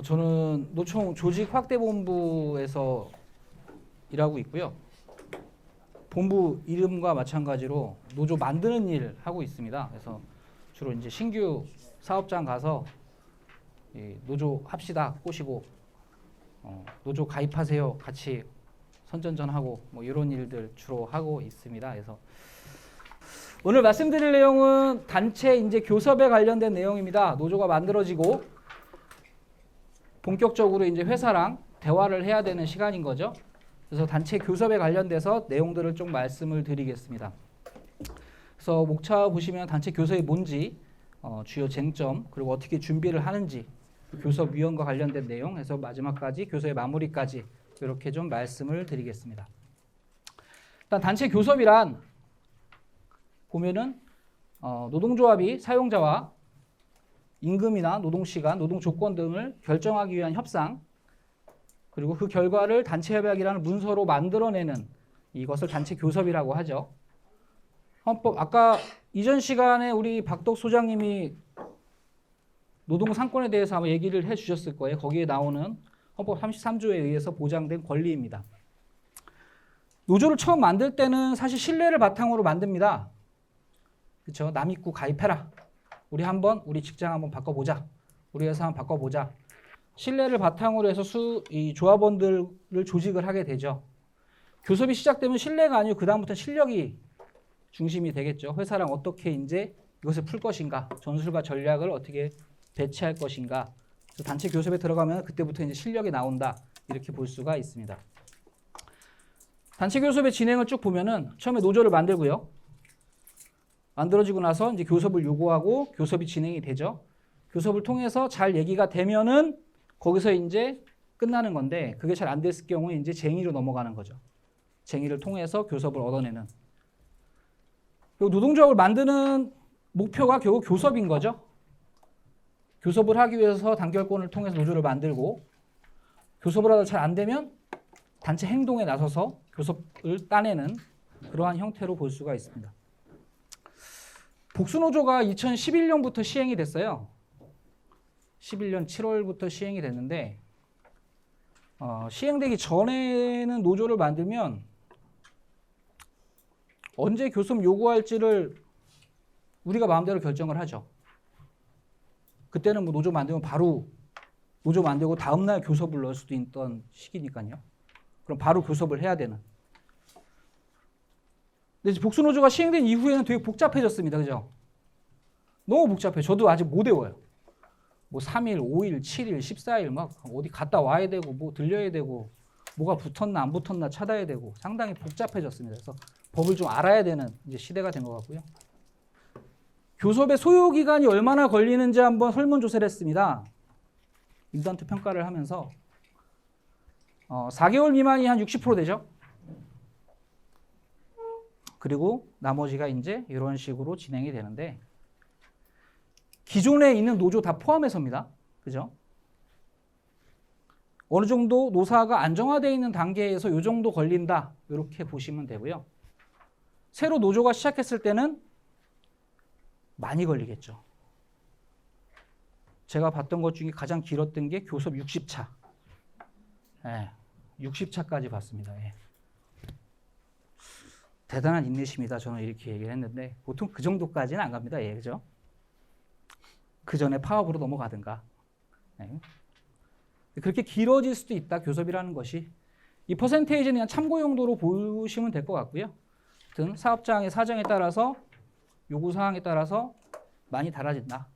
저는 노총 조직확대본부에서 일하고 있고요. 본부 이름과 마찬가지로 노조 만드는 일 하고 있습니다. 그래서 주로 이제 신규 사업장 가서 노조 합시다 꼬시고 노조 가입하세요 같이 선전전하고 뭐 이런 일들 주로 하고 있습니다. 그래서 오늘 말씀드릴 내용은 단체 이제 교섭에 관련된 내용입니다. 노조가 만들어지고 본격적으로 이제 회사랑 대화를 해야 되는 시간인 거죠. 그래서 단체 교섭에 관련돼서 내용들을 좀 말씀을 드리겠습니다. 그래서 목차 보시면 단체 교섭이 뭔지, 주요 쟁점, 그리고 어떻게 준비를 하는지, 교섭위원과 관련된 내용, 해서 마지막까지 교섭의 마무리까지 이렇게 좀 말씀을 드리겠습니다. 일단 단체 교섭이란 보면은 노동조합이 사용자와 임금이나 노동시간, 노동조건 등을 결정하기 위한 협상, 그리고 그 결과를 단체협약이라는 문서로 만들어내는 이것을 단체 교섭이라고 하죠. 헌법, 아까 이전 시간에 우리 박덕 소장님이 노동상권에 대해서 아마 얘기를 해주셨을 거예요. 거기에 나오는 헌법 33조에 의해서 보장된 권리입니다. 노조를 처음 만들 때는 사실 신뢰를 바탕으로 만듭니다. 그렇죠? 남입구 가입해라. 우리 직장 한번 바꿔보자. 우리 회사 한번 바꿔보자. 신뢰를 바탕으로 해서 이 조합원들을 조직을 하게 되죠. 교섭이 시작되면 신뢰가 아니고 그 다음부터는 실력이 중심이 되겠죠. 회사랑 어떻게 이제 이것을 풀 것인가, 전술과 전략을 어떻게 배치할 것인가. 그래서 단체 교섭에 들어가면 그때부터 이제 실력이 나온다. 이렇게 볼 수가 있습니다. 단체 교섭의 진행을 쭉 보면은 처음에 노조를 만들고요. 만들어지고 나서 이제 교섭을 요구하고 교섭이 진행이 되죠. 교섭을 통해서 잘 얘기가 되면은 거기서 이제 끝나는 건데 그게 잘 안 됐을 경우에 이제 쟁의로 넘어가는 거죠. 쟁의를 통해서 교섭을 얻어내는. 그리고 노동조합을 만드는 목표가 결국 교섭인 거죠. 교섭을 하기 위해서 단결권을 통해서 노조를 만들고 교섭을 하다 잘 안 되면 단체 행동에 나서서 교섭을 따내는 그러한 형태로 볼 수가 있습니다. 복수노조가 2011년부터 시행이 됐어요. 11년 7월부터 시행이 됐는데 시행되기 전에는 노조를 만들면 언제 교섭 요구할지를 우리가 마음대로 결정을 하죠. 그때는 뭐 노조 만들면 바로 노조 만들고 다음날 교섭을 넣을 수도 있던 시기니까요. 그럼 바로 교섭을 해야 되는. 근데 이제 복수노조가 시행된 이후에는 되게 복잡해졌습니다. 그죠? 너무 복잡해요. 저도 아직 못 외워요. 뭐 3일, 5일, 7일, 14일 막 어디 갔다 와야 되고 뭐 들려야 되고 뭐가 붙었나 안 붙었나 찾아야 되고 상당히 복잡해졌습니다. 그래서 법을 좀 알아야 되는 이제 시대가 된 것 같고요. 교섭의 소요 기간이 얼마나 걸리는지 한번 설문조사를 했습니다. 임단트 평가를 하면서 4개월 미만이 한 60% 되죠. 그리고 나머지가 이제 이런 식으로 진행이 되는데 기존에 있는 노조 다 포함해서입니다. 그죠? 어느 정도 노사가 안정화되어 있는 단계에서 이 정도 걸린다. 이렇게 보시면 되고요. 새로 노조가 시작했을 때는 많이 걸리겠죠. 제가 봤던 것 중에 가장 길었던 게 교섭 60차. 예, 60차까지 봤습니다. 예. 대단한 인내심이다. 저는 이렇게 얘기를 했는데 보통 그 정도까지는 안 갑니다. 예, 그죠? 그 전에 파업으로 넘어가든가. 네. 그렇게 길어질 수도 있다. 교섭이라는 것이. 이 퍼센테이지는 그냥 참고 용도로 보시면 될 것 같고요. 하여튼 사업장의 사정에 따라서 요구사항에 따라서 많이 달라진다.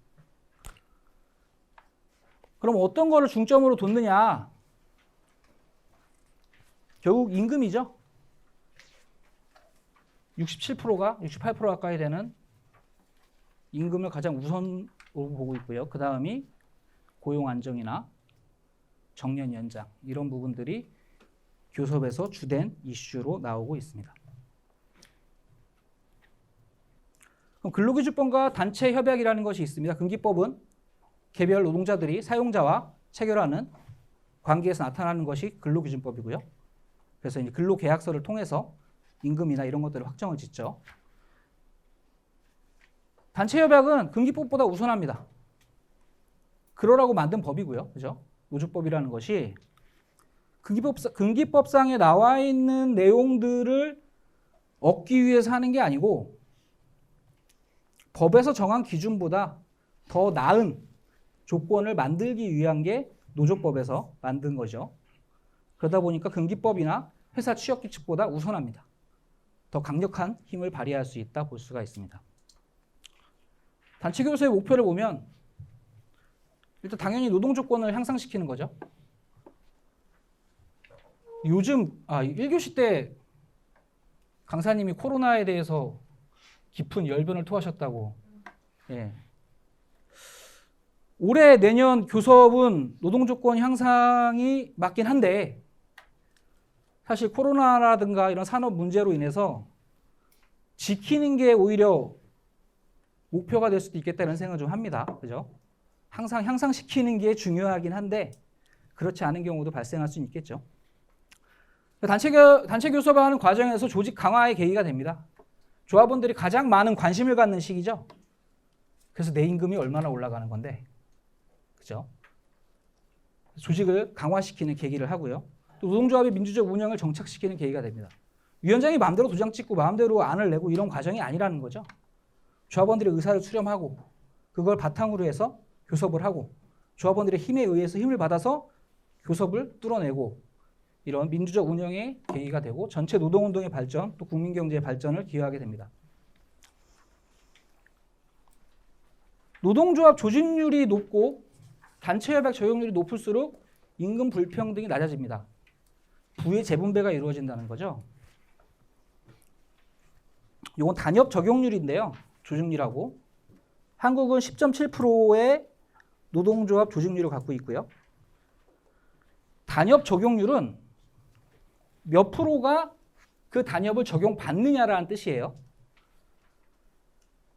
그럼 어떤 거를 중점으로 뒀느냐. 결국 임금이죠. 67%가 68% 가까이 되는 임금을 가장 우선으로 보고 있고요. 그 다음이 고용 안정이나 정년 연장 이런 부분들이 교섭에서 주된 이슈로 나오고 있습니다. 그럼 근로기준법과 단체 협약이라는 것이 있습니다. 근기법은 개별 노동자들이 사용자와 체결하는 관계에서 나타나는 것이 근로기준법이고요. 그래서 이제 근로계약서를 통해서 임금이나 이런 것들을 확정을 짓죠. 단체협약은 근기법보다 우선합니다. 그러라고 만든 법이고요. 그죠? 노조법이라는 것이 금기법상에 나와 있는 내용들을 얻기 위해서 하는 게 아니고 법에서 정한 기준보다 더 나은 조건을 만들기 위한 게 노조법에서 만든 거죠. 그러다 보니까 금기법이나 회사 취업규칙보다 우선합니다. 더 강력한 힘을 발휘할 수 있다 볼 수가 있습니다. 단체교섭의 목표를 보면 일단 당연히 노동조건을 향상시키는 거죠. 요즘 1교시 때 강사님이 코로나에 대해서 깊은 열변을 토하셨다고. 예. 올해 내년 교섭은 노동조건 향상이 맞긴 한데 사실 코로나라든가 이런 산업 문제로 인해서 지키는 게 오히려 목표가 될 수도 있겠다는 생각을 좀 합니다. 그죠? 항상 향상시키는 게 중요하긴 한데 그렇지 않은 경우도 발생할 수는 있겠죠. 단체 교섭하는 과정에서 조직 강화의 계기가 됩니다. 조합원들이 가장 많은 관심을 갖는 시기죠. 그래서 내 임금이 얼마나 올라가는 건데, 그죠? 조직을 강화시키는 계기를 하고요. 또 노동조합의 민주적 운영을 정착시키는 계기가 됩니다. 위원장이 마음대로 도장 찍고 마음대로 안을 내고 이런 과정이 아니라는 거죠. 조합원들의 의사를 수렴하고 그걸 바탕으로 해서 교섭을 하고 조합원들의 힘에 의해서 힘을 받아서 교섭을 뚫어내고 이런 민주적 운영의 계기가 되고 전체 노동운동의 발전 또 국민경제의 발전을 기여하게 됩니다. 노동조합 조직률이 높고 단체협약 적용률이 높을수록 임금 불평등이 낮아집니다. 부의 재분배가 이루어진다는 거죠. 이건 단협 적용률인데요. 조직률하고 한국은 10.7%의 노동조합 조직률을 갖고 있고요. 단협 적용률은 몇 프로가 그 단협을 적용받느냐라는 뜻이에요.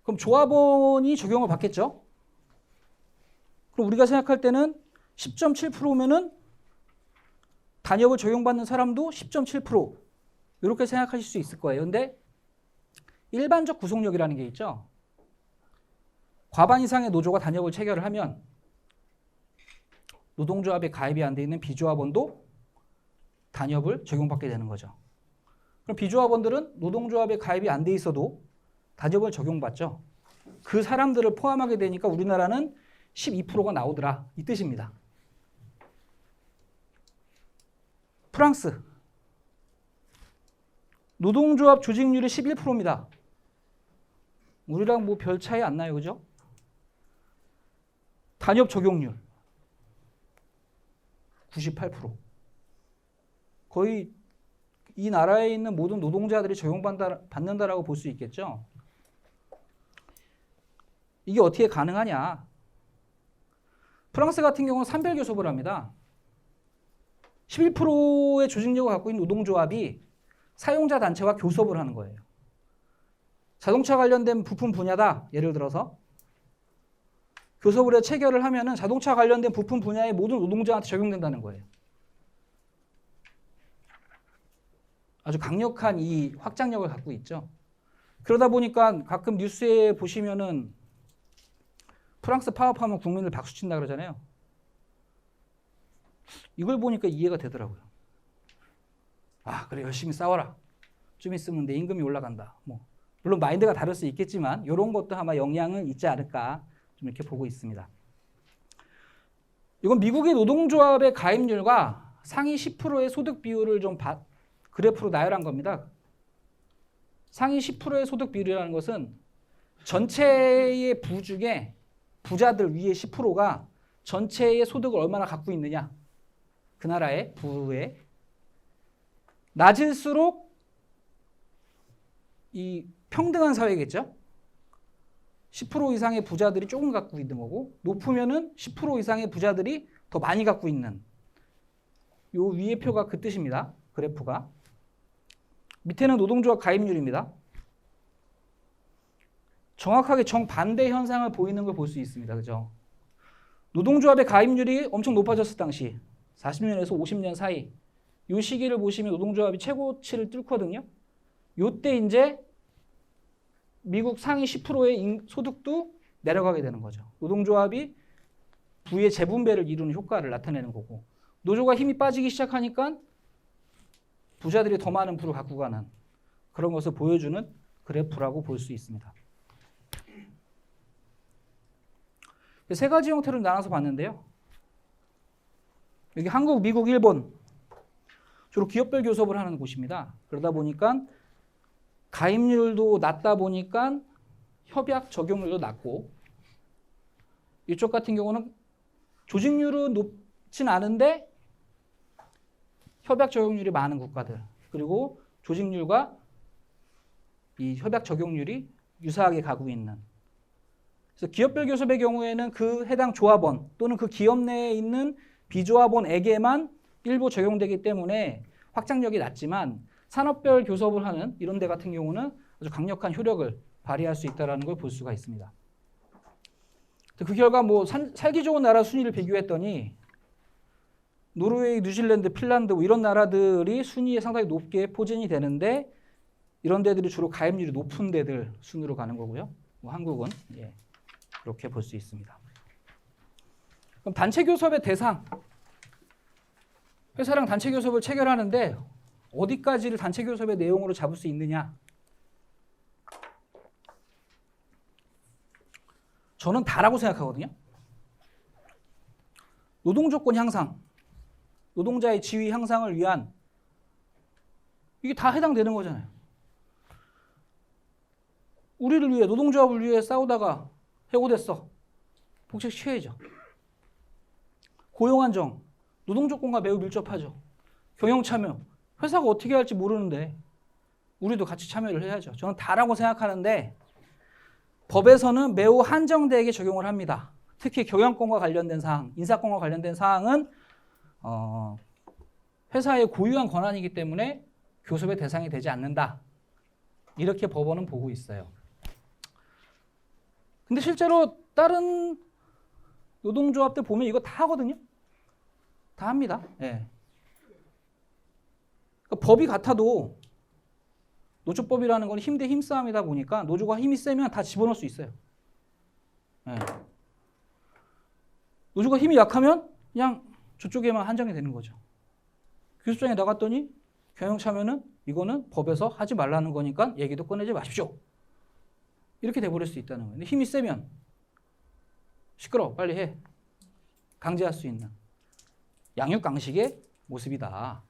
그럼 조합원이 적용을 받겠죠? 그럼 우리가 생각할 때는 10.7%면은 단협을 적용받는 사람도 10.7% 이렇게 생각하실 수 있을 거예요. 근데 일반적 구속력이라는 게 있죠. 과반 이상의 노조가 단협을 체결을 하면 노동조합에 가입이 안 돼 있는 비조합원도 단협을 적용받게 되는 거죠. 그럼 비조합원들은 노동조합에 가입이 안 돼 있어도 단협을 적용받죠. 그 사람들을 포함하게 되니까 우리나라는 12%가 나오더라 이 뜻입니다. 프랑스 노동조합 조직률이 11%입니다. 우리랑 뭐 별 차이 안 나요, 그죠? 단협 적용률 98%. 거의 이 나라에 있는 모든 노동자들이 적용받는다라고 볼 수 있겠죠. 이게 어떻게 가능하냐? 프랑스 같은 경우는 산별교섭을 합니다. 11%의 조직력을 갖고 있는 노동조합이 사용자 단체와 교섭을 하는 거예요. 자동차 관련된 부품 분야다. 예를 들어서 교섭을 해 체결을 하면은 자동차 관련된 부품 분야의 모든 노동자한테 적용된다는 거예요. 아주 강력한 이 확장력을 갖고 있죠. 그러다 보니까 가끔 뉴스에 보시면은 프랑스 파업하면 국민들 박수친다 그러잖아요. 이걸 보니까 이해가 되더라고요. 아, 그래 열심히 싸워라. 좀 있으면 내 임금이 올라간다. 뭐 물론 마인드가 다를 수 있겠지만 이런 것도 아마 영향은 있지 않을까 좀 이렇게 보고 있습니다. 이건 미국의 노동조합의 가입률과 상위 10%의 소득 비율을 좀 그래프로 나열한 겁니다. 상위 10%의 소득 비율이라는 것은 전체의 부 중에 부자들 위에 10%가 전체의 소득을 얼마나 갖고 있느냐. 그 나라의 부에 낮을수록 이 평등한 사회겠죠. 10% 이상의 부자들이 조금 갖고 있는 거고 높으면은 10% 이상의 부자들이 더 많이 갖고 있는 요 위의 표가 그 뜻입니다. 그래프가. 밑에는 노동조합 가입률입니다. 정확하게 정반대 현상을 보이는 걸 볼 수 있습니다. 그죠? 노동조합의 가입률이 엄청 높아졌을 당시 40년에서 50년 사이 이 시기를 보시면 노동조합이 최고치를 뚫거든요. 요때 이제 미국 상위 10%의 소득도 내려가게 되는 거죠. 노동조합이 부의 재분배를 이루는 효과를 나타내는 거고, 노조가 힘이 빠지기 시작하니까 부자들이 더 많은 부를 갖고 가는 그런 것을 보여주는 그래프라고 볼 수 있습니다. 세 가지 형태로 나눠서 봤는데요. 여기 한국, 미국, 일본 주로 기업별 교섭을 하는 곳입니다. 그러다 보니까 가입률도 낮다 보니까 협약 적용률도 낮고, 이쪽 같은 경우는 조직률은 높진 않은데 협약 적용률이 많은 국가들, 그리고 조직률과 이 협약 적용률이 유사하게 가고 있는. 그래서 기업별 교섭의 경우에는 그 해당 조합원 또는 그 기업 내에 있는 비조합원에게만 일부 적용되기 때문에 확장력이 낮지만, 산업별 교섭을 하는 이런 데 같은 경우는 아주 강력한 효력을 발휘할 수 있다는 걸 볼 수가 있습니다. 그 결과 뭐 살기 좋은 나라 순위를 비교했더니 노르웨이, 뉴질랜드, 핀란드 이런 나라들이 순위에 상당히 높게 포진이 되는데, 이런 데들이 주로 가입률이 높은 데들 순으로 가는 거고요. 뭐 한국은 그렇게 볼 수 있습니다. 그럼 단체 교섭의 대상, 회사랑 단체 교섭을 체결하는데 어디까지를 단체 교섭의 내용으로 잡을 수 있느냐? 저는 다라고 생각하거든요. 노동 조건 향상, 노동자의 지위 향상을 위한, 이게 다 해당되는 거잖아요. 우리를 위해, 노동조합을 위해 싸우다가 해고됐어. 복직 취해야죠. 고용 안정, 노동 조건과 매우 밀접하죠. 경영 참여, 회사가 어떻게 할지 모르는데 우리도 같이 참여를 해야죠. 저는 다라고 생각하는데, 법에서는 매우 한정되게 적용을 합니다. 특히 경영권과 관련된 사항, 인사권과 관련된 사항은 회사의 고유한 권한이기 때문에 교섭의 대상이 되지 않는다. 이렇게 법원은 보고 있어요. 근데 실제로 다른 노동조합들 보면 이거 다 하거든요. 다 합니다. 예. 그러니까 법이 같아도 노조법이라는 건 힘 대 힘 싸움이다 보니까 노조가 힘이 세면 다 집어넣을 수 있어요. 예. 노조가 힘이 약하면 그냥 저쪽에만 한정이 되는 거죠. 교섭장에 나갔더니 경영 참여는 이거는 법에서 하지 말라는 거니까 얘기도 꺼내지 마십시오. 이렇게 돼버릴 수 있다는 거예요. 근데 힘이 세면 시끄러워, 빨리 해. 강제할 수 있는 양육강식의 모습이다.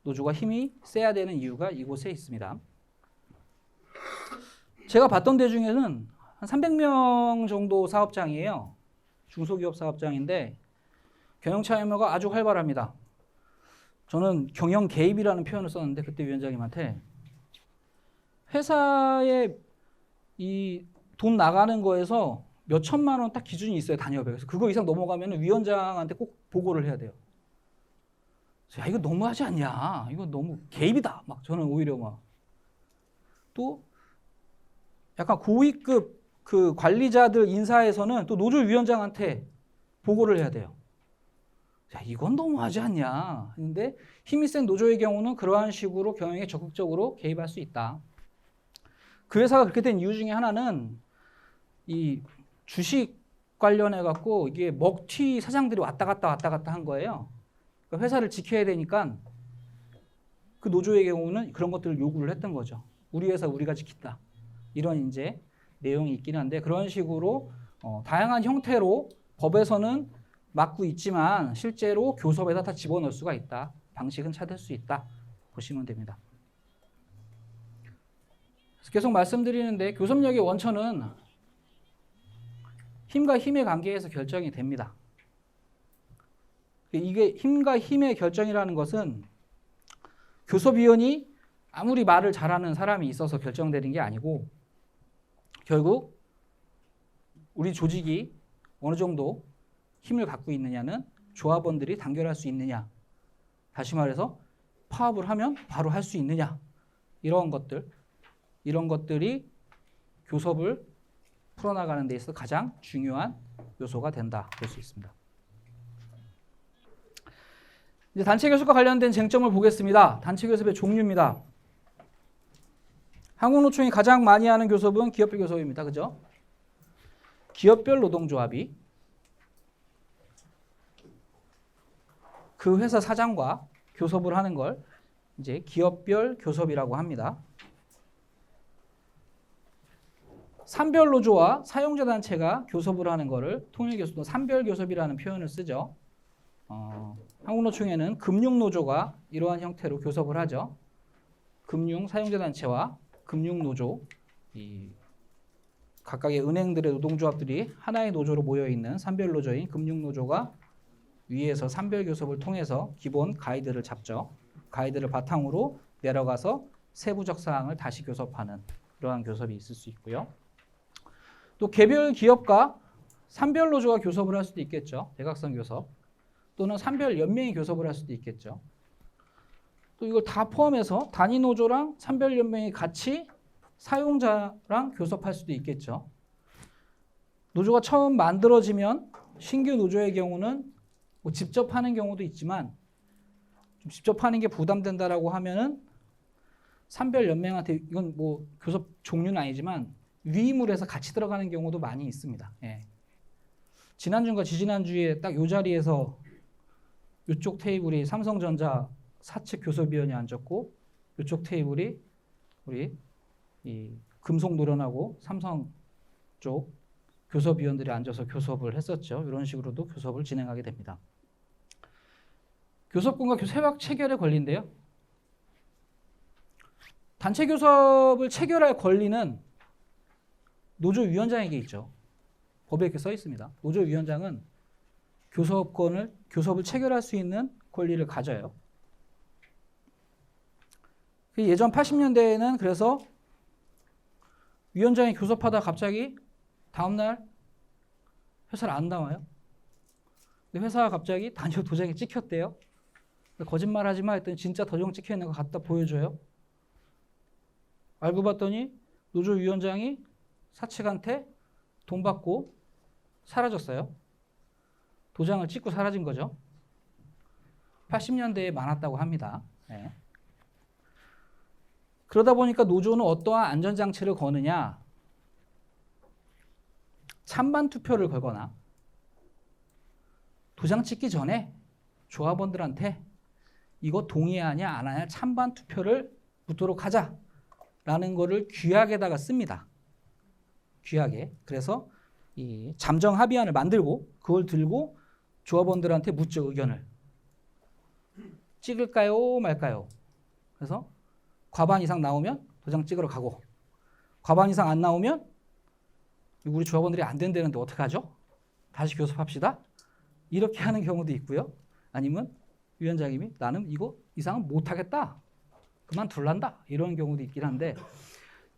노조가 힘이 세야 되는 이유가 이곳에 있습니다. 제가 봤던 데 중에는 한 300명 정도 사업장이에요. 중소기업 사업장인데 경영 참여가 아주 활발합니다. 저는 경영 개입이라는 표현을 썼는데 그때 위원장님한테 회사에 이 돈 나가는 거에서 몇 천만 원 딱 기준이 있어요, 단위업에. 그래서 그거 이상 넘어가면 위원장한테 꼭 보고를 해야 돼요. 야, 이거 너무하지 않냐? 이거 너무 개입이다. 막 저는 오히려 막 또 약간 고위급 그 관리자들 인사에서는 또 노조위원장한테 보고를 해야 돼요. 야, 이건 너무하지 않냐? 근데 힘이 센 노조의 경우는 그러한 식으로 경영에 적극적으로 개입할 수 있다. 그 회사가 그렇게 된 이유 중에 하나는 이 주식 관련해 갖고 이게 먹튀 사장들이 왔다 갔다 한 거예요. 그러니까 회사를 지켜야 되니까 그 노조의 경우는 그런 것들을 요구를 했던 거죠. 우리 회사 우리가 지킨다. 이런 이제 내용이 있긴 한데, 그런 식으로 다양한 형태로 법에서는 막고 있지만 실제로 교섭에다 다 집어넣을 수가 있다. 방식은 찾을 수 있다. 보시면 됩니다. 그래서 계속 말씀드리는데 교섭력의 원천은 힘과 힘의 관계에서 결정이 됩니다. 이게 힘과 힘의 결정이라는 것은 교섭위원이 아무리 말을 잘하는 사람이 있어서 결정되는 게 아니고, 결국 우리 조직이 어느 정도 힘을 갖고 있느냐는 조합원들이 단결할 수 있느냐, 다시 말해서 파업을 하면 바로 할 수 있느냐, 이런 것들이 교섭을 풀어나가는 데 있어서 가장 중요한 요소가 된다 볼 수 있습니다. 이제 단체 교섭과 관련된 쟁점을 보겠습니다. 단체 교섭의 종류입니다. 한국노총이 가장 많이 하는 교섭은 기업별 교섭입니다. 그죠? 기업별 노동조합이 그 회사 사장과 교섭을 하는 걸 이제 기업별 교섭이라고 합니다. 산별 노조와 사용자 단체가 교섭을 하는 거를 통일교섭, 산별 교섭이라는 표현을 쓰죠. 한국노총에는 금융노조가 이러한 형태로 교섭을 하죠. 금융 사용자 단체와 금융노조, 이 각각의 은행들의 노동조합들이 하나의 노조로 모여 있는 산별 노조인 금융노조가 위에서 산별 교섭을 통해서 기본 가이드를 잡죠. 가이드를 바탕으로 내려가서 세부적 사항을 다시 교섭하는 이러한 교섭이 있을 수 있고요. 또 개별 기업과 산별 노조가 교섭을 할 수도 있겠죠. 대각선 교섭. 또는 산별 연맹이 교섭을 할 수도 있겠죠. 또 이걸 다 포함해서 단위 노조랑 산별 연맹이 같이 사용자랑 교섭할 수도 있겠죠. 노조가 처음 만들어지면 신규 노조의 경우는 뭐 직접 하는 경우도 있지만 좀 직접 하는 게 부담된다라고 하면은 산별 연맹한테 이건 뭐 교섭 종류는 아니지만 위임을 해서 같이 들어가는 경우도 많이 있습니다. 예. 지난주인가 지지난주에 딱 이 자리에서 이쪽 테이블이 삼성전자 사측 교섭위원이 앉았고 이쪽 테이블이 우리 이 금속노련하고 삼성 쪽 교섭위원들이 앉아서 교섭을 했었죠. 이런 식으로도 교섭을 진행하게 됩니다. 교섭권과 협약 체결의 권리인데요. 단체 교섭을 체결할 권리는 노조위원장에게 있죠. 법에 이렇게 써 있습니다. 노조위원장은 교섭을 체결할 수 있는 권리를 가져요. 예전 80년대에는 그래서 위원장이 교섭하다 갑자기 다음날 회사를 안 나와요. 근데 회사가 갑자기 단위 도장이 찍혔대요. 거짓말하지 마 했더니 진짜 도장 찍혀 있는 거 갖다 보여줘요. 알고 봤더니 노조위원장이 사측한테 돈 받고 사라졌어요. 도장을 찍고 사라진 거죠. 80년대에 많았다고 합니다. 네. 그러다 보니까 노조는 어떠한 안전장치를 거느냐, 찬반 투표를 걸거나 도장 찍기 전에 조합원들한테 이거 동의하냐 안 하냐 찬반 투표를 묻도록 하자라는 거를 규약에다가 씁니다. 규약에. 그래서 이 잠정 합의안을 만들고 그걸 들고 조합원들한테 묻죠. 의견을. 찍을까요 말까요? 그래서 과반 이상 나오면 도장 찍으러 가고 과반 이상 안 나오면 우리 조합원들이 안 된다는데 어떡하죠? 다시 교섭합시다. 이렇게 하는 경우도 있고요. 아니면 위원장님이 나는 이거 이상은 못하겠다. 그만둘란다. 이런 경우도 있긴 한데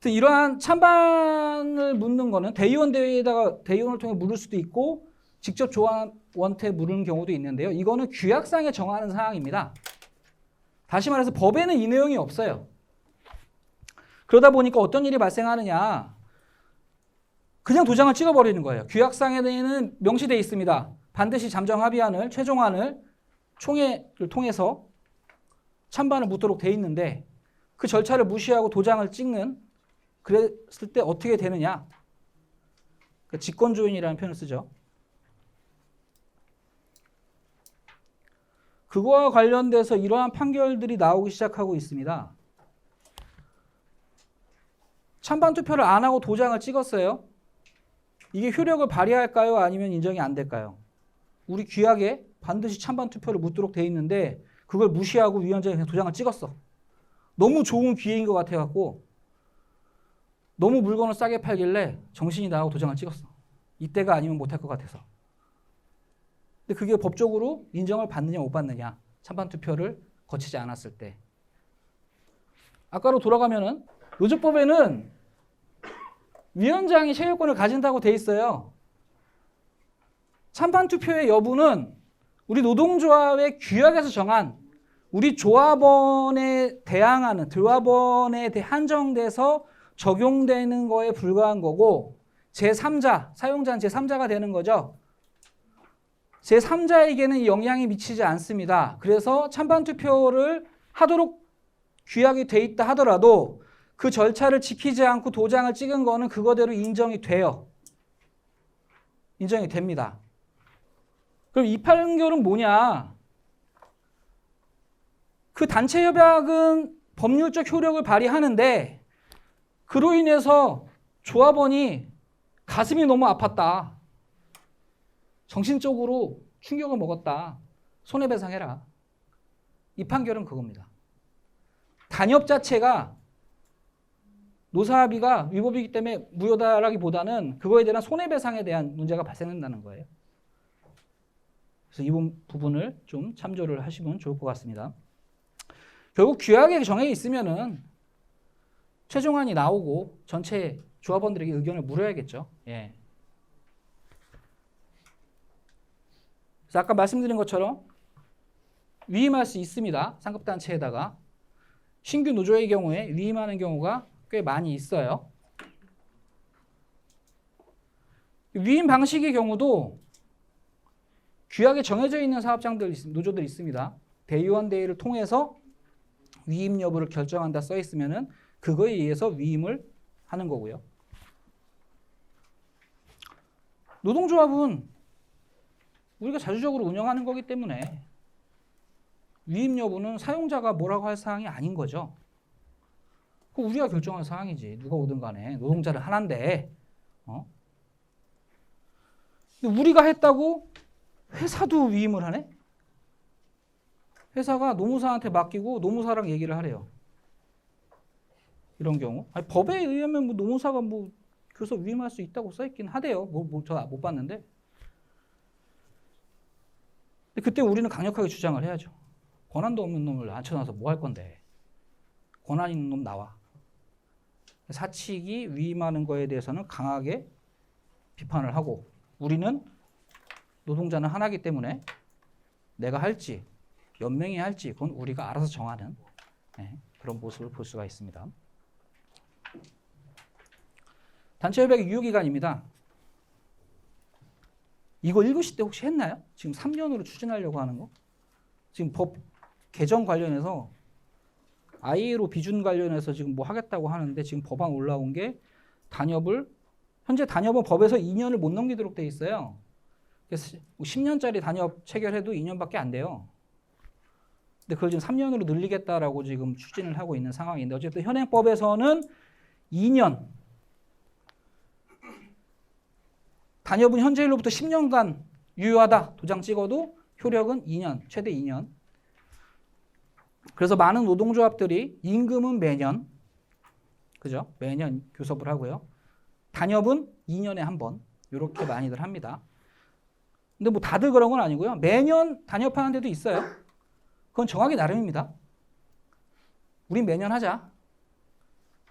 이러한 찬반을 묻는 거는 대의원 대회에다가 대의원을 통해 물을 수도 있고 직접 조합원한테 물은 경우도 있는데요. 이거는 규약상에 정하는 사항입니다. 다시 말해서 법에는 이 내용이 없어요. 그러다 보니까 어떤 일이 발생하느냐. 그냥 도장을 찍어버리는 거예요. 규약상에는 명시되어 있습니다. 반드시 잠정 합의안을, 최종안을 총회를 통해서 찬반을 묻도록 돼 있는데 그 절차를 무시하고 도장을 찍는 그랬을 때 어떻게 되느냐. 그 직권조인이라는 표현을 쓰죠. 그거와 관련돼서 이러한 판결들이 나오기 시작하고 있습니다. 찬반 투표를 안 하고 도장을 찍었어요. 이게 효력을 발휘할까요? 아니면 인정이 안 될까요? 우리 규약에 반드시 찬반 투표를 묻도록 돼 있는데 그걸 무시하고 위원장이 그냥 도장을 찍었어. 너무 좋은 기회인 것 같아갖고 너무 물건을 싸게 팔길래 정신이 나가고 도장을 찍었어. 이때가 아니면 못할 것 같아서. 근데 그게 법적으로 인정을 받느냐 못 받느냐. 찬반 투표를 거치지 않았을 때. 아까로 돌아가면은 노조법에는 위원장이 체결권을 가진다고 돼 있어요. 찬반 투표의 여부는 우리 노동조합의 규약에서 정한 우리 조합원에 대항하는 조합원에 한정돼서 적용되는 거에 불과한 거고 제3자, 사용자는 제3자가 되는 거죠. 제3자에게는 영향이 미치지 않습니다. 그래서 찬반 투표를 하도록 규약이 돼 있다 하더라도 그 절차를 지키지 않고 도장을 찍은 거는 그거대로 인정이 돼요. 인정이 됩니다. 그럼 이 판결은 뭐냐? 그 단체 협약은 법률적 효력을 발휘하는데 그로 인해서 조합원이 가슴이 너무 아팠다. 정신적으로 충격을 먹었다. 손해배상해라. 이 판결은 그겁니다. 단협 자체가 노사합의가 위법이기 때문에 무효다라기보다는 그거에 대한 손해배상에 대한 문제가 발생한다는 거예요. 그래서 이 부분을 좀 참조를 하시면 좋을 것 같습니다. 결국 규약에 정해 있으면은 최종안이 나오고 전체 조합원들에게 의견을 물어야겠죠. 예. 그래서 아까 말씀드린 것처럼 위임할 수 있습니다. 상급단체에다가. 신규 노조의 경우에 위임하는 경우가 꽤 많이 있어요. 위임 방식의 경우도 규약에 정해져 있는 사업장들, 노조들이 있습니다. 대의원대회를 통해서 위임 여부를 결정한다 써 있으면은 그거에 의해서 위임을 하는 거고요. 노동조합은 우리가 자주적으로 운영하는 거기 때문에 위임 여부는 사용자가 뭐라고 할 사항이 아닌 거죠. 그거 우리가 결정할 사항이지. 누가 오든 간에. 노동자는 하나인데. 근데 우리가 했다고 회사도 위임을 하네? 회사가 노무사한테 맡기고 노무사랑 얘기를 하래요. 이런 경우. 아니, 법에 의하면 뭐 노무사가 뭐 교섭 위임할 수 있다고 써있긴 하대요. 저 못 봤는데. 근데 그때 우리는 강력하게 주장을 해야죠. 권한도 없는 놈을 앉혀놔서 뭐 할 건데. 권한 있는 놈 나와. 사측이 위임하는 거에 대해서는 강하게 비판을 하고 우리는 노동자는 하나이기 때문에 내가 할지 연맹이 할지 그건 우리가 알아서 정하는 그런 모습을 볼 수가 있습니다. 단체협약의 유효기간입니다. 이거 읽으실 때 혹시 했나요? 지금 3년으로 추진하려고 하는 거? 지금 법 개정 관련해서 ILO 비준 관련해서 지금 뭐 하겠다고 하는데 지금 법안 올라온 게 현재 단협은 법에서 2년을 못 넘기도록 돼 있어요. 그래서 10년짜리 단협 체결해도 2년밖에 안 돼요. 근데 그걸 지금 3년으로 늘리겠다라고 지금 추진을 하고 있는 상황인데 어쨌든 현행법에서는 2년 단협은 현재일로부터 10년간 유효하다. 도장 찍어도 효력은 2년, 최대 2년. 그래서 많은 노동조합들이 임금은 매년, 그죠? 매년 교섭을 하고요. 단협은 2년에 한 번, 이렇게 많이들 합니다. 근데 뭐 다들 그런 건 아니고요. 매년 단협하는 데도 있어요. 그건 정하기 나름입니다. 우린 매년 하자.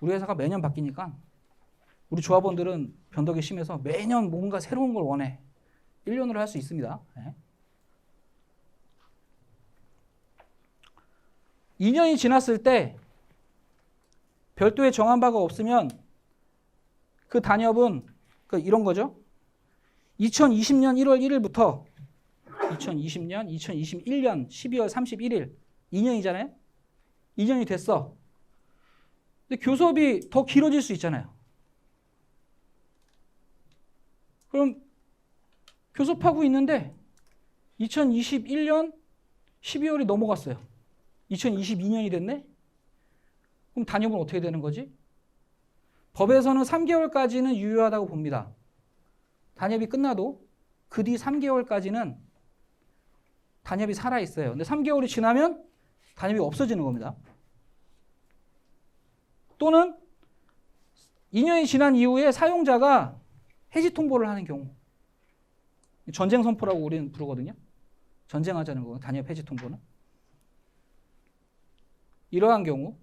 우리 회사가 매년 바뀌니까 우리 조합원들은 변덕이 심해서 매년 뭔가 새로운 걸 원해. 1년으로 할 수 있습니다. 네. 2년이 지났을 때 별도의 정한 바가 없으면 그 단협은 이런 거죠. 2020년 1월 1일부터 2021년 12월 31일 2년이잖아요. 2년이 됐어. 근데 교섭이 더 길어질 수 있잖아요. 그럼 교섭하고 있는데 2021년 12월이 넘어갔어요. 2022년이 됐네? 그럼 단협은 어떻게 되는 거지? 법에서는 3개월까지는 유효하다고 봅니다. 단협이 끝나도 그 뒤 3개월까지는 단협이 살아있어요. 근데 3개월이 지나면 단협이 없어지는 겁니다. 또는 2년이 지난 이후에 사용자가 해지 통보를 하는 경우. 전쟁 선포라고 우리는 부르거든요. 전쟁하자는 거, 단협 해지 통보는. 이러한 경우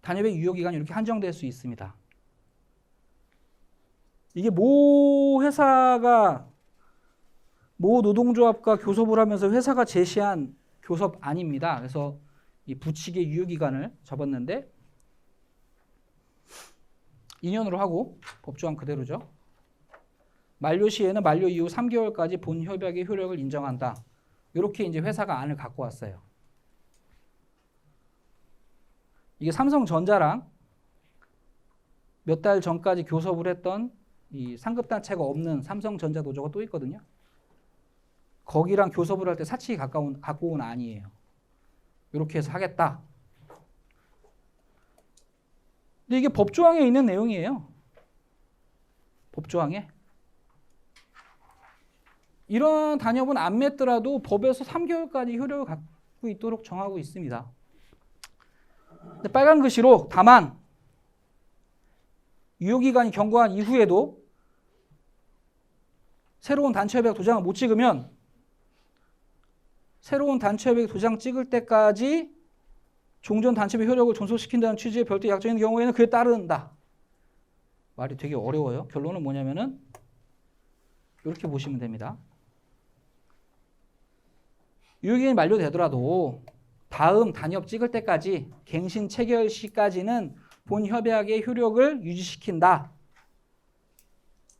단협의 유효기간이 이렇게 한정될 수 있습니다. 이게 모 회사가 모 노동조합과 교섭을 하면서 회사가 제시한 교섭안입니다. 그래서 이 부칙의 유효기간을 잡았는데 2년으로 하고 법조항 그대로죠. 만료 시에는 만료 이후 3개월까지 본 협약의 효력을 인정한다. 이렇게 이제 회사가 안을 갖고 왔어요. 이게 삼성전자랑 몇 달 전까지 교섭을 했던 이 상급단체가 없는 삼성전자 노조가 또 있거든요. 거기랑 교섭을 할 때 사측이 갖고 온 안이에요. 이렇게 해서 하겠다. 근데 이게 법조항에 있는 내용이에요. 법조항에. 이런 단협은 안 맺더라도 법에서 3개월까지 효력을 갖고 있도록 정하고 있습니다. 근데 빨간 글씨로 다만 유효기간이 경과한 이후에도 새로운 단체협약 도장을 못 찍으면 새로운 단체협약 도장 찍을 때까지 종전 단체협약 효력을 존속시킨다는 취지의 별도의 약정인 경우에는 그에 따른다. 말이 되게 어려워요. 결론은 뭐냐면은 이렇게 보시면 됩니다. 유효기간이 만료되더라도 다음 단협 찍을 때까지 갱신 체결 시까지는 본 협약의 효력을 유지시킨다.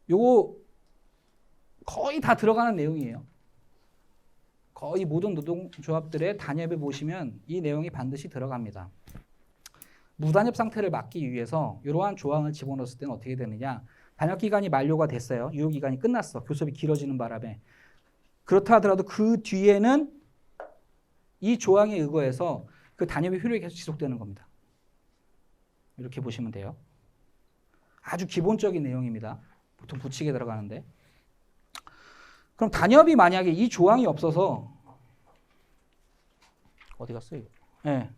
요거 거의 다 들어가는 내용이에요. 거의 모든 노동조합들의 단협에 보시면 이 내용이 반드시 들어갑니다. 무단협 상태를 막기 위해서 이러한 조항을 집어넣었을 때는 어떻게 되느냐. 단협기간이 만료가 됐어요. 유효기간이 끝났어. 교섭이 길어지는 바람에. 그렇다 하더라도 그 뒤에는 이 조항에 의거해서 그 단협의 효력이 계속 지속되는 겁니다. 이렇게 보시면 돼요. 아주 기본적인 내용입니다. 보통 붙이게 들어가는데. 그럼 단협이 만약에 이 조항이 없어서 어디 갔어요? 네.